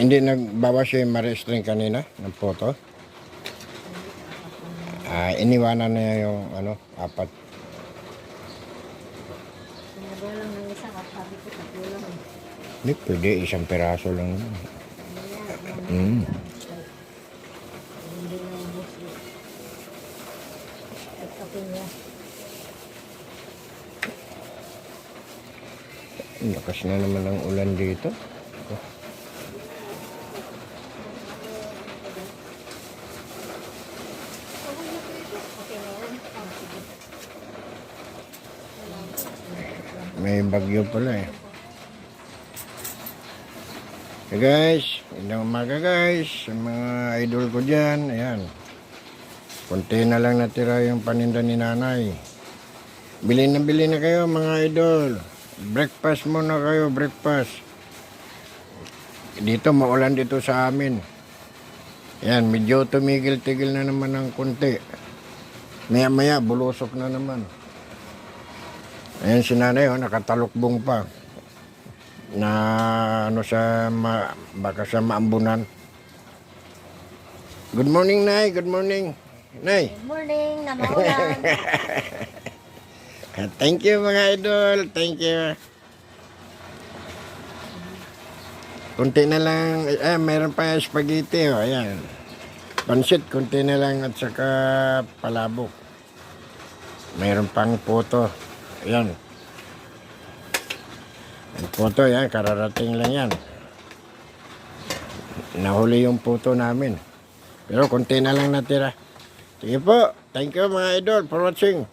Hindi nagbawas yung ma-restring kanina ng photo. Iniwanan na niya yung apat. Nagalang ng isa at sabi ko sa tulong. Hindi, pwede isang peraso lang yun. Hindi na ubos yun. At kape niya. Lakas na naman ang ulan dito. May bagyo pala eh. Hey guys, magandang umaga guys. Sa mga idol ko dyan, ayan. Kunti na lang natira yung paninda ni nanay. Bili na kayo mga idol. Breakfast muna kayo, breakfast. Dito maulan dito sa amin. Ayan, medyo tumigil-tigil na naman ng kunti. Maya-maya, bulusok na naman. Ayan si nanay, nakatalukbong pa. Na baka sa maambunan. Good morning, Nay. Good morning. Nay. Good morning, na maulan. Thank you mga idol. Thank you. Kunti na lang. Meron pa spaghetti. Ayan. Pansit, kunti na lang at saka palabok. Meron pang puto. Ayan. Ang puto yan, kararating lang yan. Nahuli yung puto namin. Pero kunti na lang natira. Sige po. Thank you mga idol for watching.